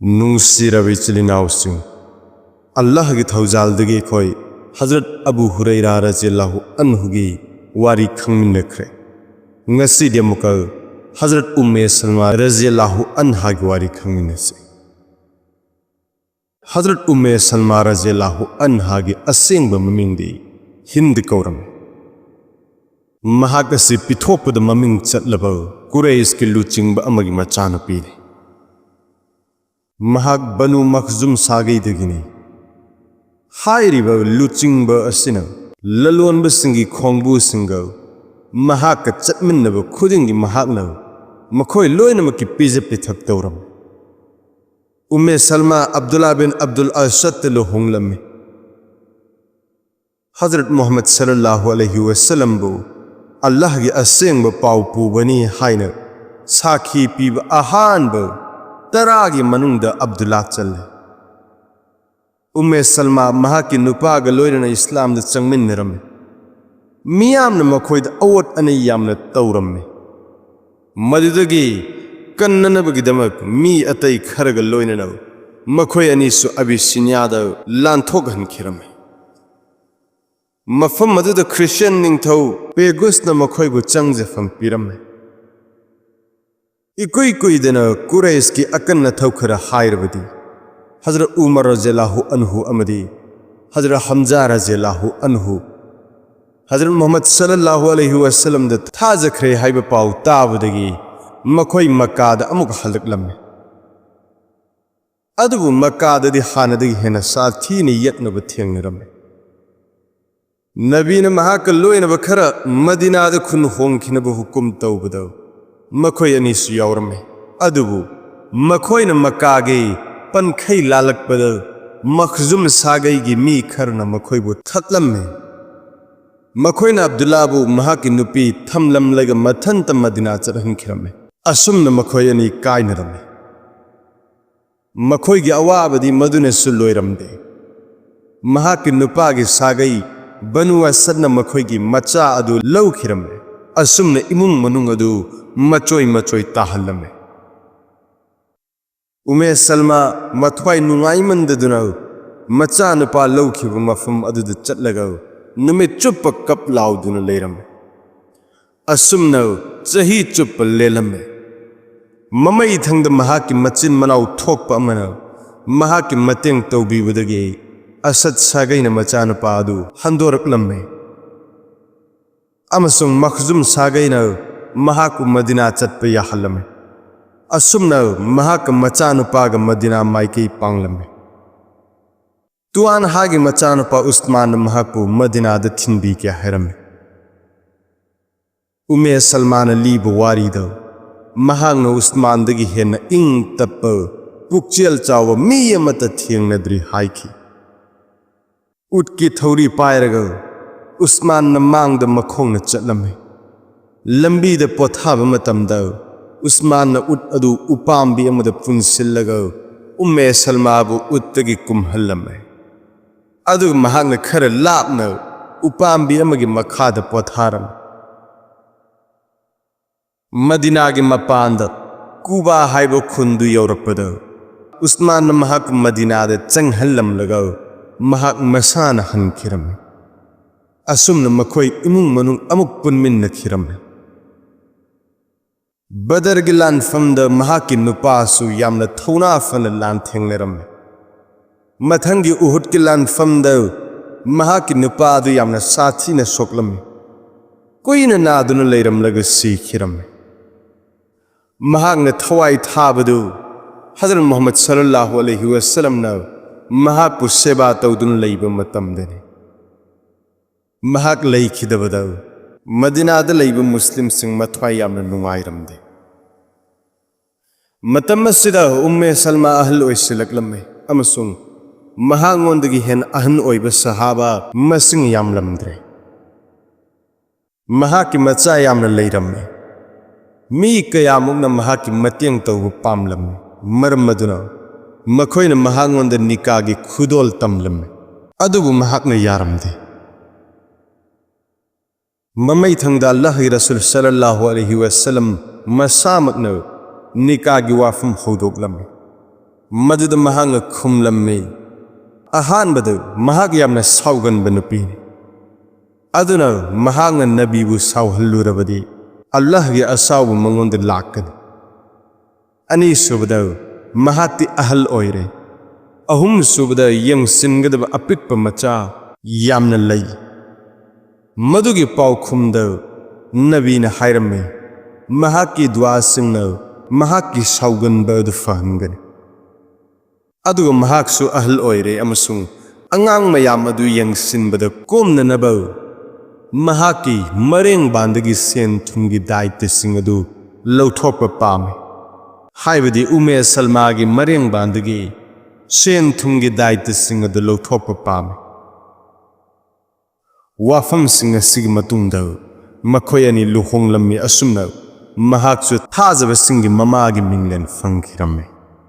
नुंसिरबी चिलिनाउसिं अल्लाह की थौजालदगी खोई हजरत अबू हुरैरा रज़ियल्लाहु अन्हु की वारी खंगमिनख्रे ngasi dia muka हजरत उम्मे सलमा रज़ियल्लाहु अन्हा की वारी खंगमिनसे हजरत उम्मे सलमा रज़ियल्लाहु अन्हा की असेंग ममिंगदी हिंद कौरम महाकसी पिथोपद ममिंग चटलब कुरैश की लुचिंग अमगी मचानपी महाक बनु मखजुम सागैदगिनी हाइरिब लुचिंग असिना ललोनब सिंगी खोंगबु सिंग महाक चटमिनब खुदिंगी महाकना मखोय लोयनमकी पिजे पिथक तौरम उम्मे सलमा अब्दुल्ला बिन अब्दुल असद लुहोंगलमे हजरत मोहम्मद सल्लल्लाहु अलैहि वसल्लम बु अल्लाह की असेंग पाउ पुबनी हाइना साखी पीब अहानब तरागी मनुंग अब्दुल्ला चले उम्मे सलमा महाकी नुपाग लोयना इस्लाम द चंगमिनरमे मियामन मखोयद अवत अने यामन तौरमे मदुदगी कन्ननबगिदमक मी अतै खरग लोयना मखोय अनिसु अबिसिनियाद लांथोगहनखिरमे मफम मदुद क्रिश्चियन निंगथौ पेगुसना मखोयबु चंगजेफम पिरमे इकुई कुईदना कुरैश की अकन्न थौखरा हायरबदी हजरत उमर रज़ियल्लाहु अन्हु अमदी हजरत हमजा रज़ियल्लाहु अन्हु हजरत मोहम्मद सल्लल्लाहु अलैहि वसल्लम द थाजखरे हाइब पाउ ताबदगी मखोय मक्काद अमुक हलकलमे अदुबु मक्काददी हानदगी हेना साथीनि यत्नब थेंगनरमे नबीन महाक लोयनब खरा मदीनाद खुन होंखिनब हुकुम तौबदो मखोय अनिसु यावरमे अदुबु मखोयन मक्कागे पनखै लालकपद मखजुम सागैगी मी खरना मखोयबु थतलमे मखोयन अब्दुल्लाबु महाकी नुपी थमलमलग मथंत मदीना चरहनखिरमे असुमन मखोय अनि कायनरमे मखोयगी अवाबदी मदुनेसु लोयरमदे महाकी नुपागी सागै बनु असदना मखोयगी मचा अदु लौखिरमे असुमन इमुंग मनुंग अदु मचोय मचोय ताहलमे उम्मे सलमा मथवाय नुंगाइमंददुना मचा नुपा लौखिब मफम अदुद चटलगा नुमित चुप कप लाउदुना लेरमे असुमन चही चुप लेलमे ममई थंगद महाकी मचिन मनाउ थोकप अमना महाकी मतेंग तौबीबदगी असद सागैना मचा नुपा अदु हंदोरकलमे अमसुंग मखजुम सागैना महाकु मदीना चटप याहलमे असुमना महाक मचानुपाग मदीना माइकई पांगलमे तुआन हागी मचानुपा उस्मान महाकु मदीना द थिनबी क्या हैरमे उम्मे सलमान लीब वारीद महांगन उस्मान दगी हेन इंग तप पुक्चेल चाव मी अमत थेंगनद्री हाइखी उटकी थौरी पायरग उस्मान न मांगद मखोंग चटलमे लंबी द पोथाब मतमद उस्मान उट अदु उपाम्बी अमद पुनसिल्लग उम्मे सलमाबु उतगी कुमहल्लमे अदु महांगन खर लापन उपाम्बी अमगी मखाद पोथारम मदीनागी मपांद कुबा हाइब खुंदु यौरपद उस्मान महाक मदीनाद चंगहल्लमलग महाक मसान हनखिरमे असुमन मखोय इमुंग मनुंग अमुक पुनमिन्न खिरमे बदर की लानफमद महाकी नुपासु यामन थौना फन लान थेंगनरमे मथंगी उहुद की लानफमद महाकी नुपादु यामन साथी न सोकलमे कोईन नादुन लेरमलग सीखिरमे महाकन थवाई थाबदु हजरत मोहम्मद सल्लल्लाहु अलैहि वसल्लम न महाकु सेवा तौदुन लैब मतमदने महाक लैखिदबद मदीनाद लैब मुस्लिम सिंह मथवाई यामन नुंगाइरमदे मतमसिदा उम्मे सलमा अहल ओइसिलकलमे अमसुंग महांगोंदगी हेन अहन ओइब सहाबा मसिंग यामलमद्रे महाकी मचा यामन लैरमे मी कयामुगना महाकी मतेंग तौब पामलमे मरमदुना मखोयना महांगोंद निकागी खुदोल तमलमे अदुबु महाकना यारमदे ममई थंगदा अल्लाह रसूल सल्लल्लाहु अलैहि वसल्लम मसामकन निका की वाफम हौदोगलमे मदुद महांग खुमलम्मे अहानबद महाग यामना साउगनबा नुपीनी अदुना महांग नबीबु साउहल्लुरबदि अल्लाह के असाउब मंगोंद लाकनी अनि सुबद महाती अहल ओइरे अहुम सुबद यंग सिनगदब अपिकप मचा यामना लई मदुगी पाउखुमद नबीना हायरमे महाकी दुआ सिंगन महाकी साउगनबद फहनगनी अदुगा महाकसु अहल ओइरे अमसुंग अंगांग मयाम अदु यंग सिनबद कोमननब महाकी मरेंग बांदगी सेन थुंगी दायित्व सिंग अदु लौथोकप पामे हाइबदी उमे सलमागी मरेंग बांदगी सेन थुंगी दायित्व सिंग अदु लौथोकप पामे वाफम सिंग सिग मतुंग मखोय अनि लुहोंगलम्मी असुमना महाकसु थाजब सिंगी ममागी मिंगलेन फंगिरम्मे।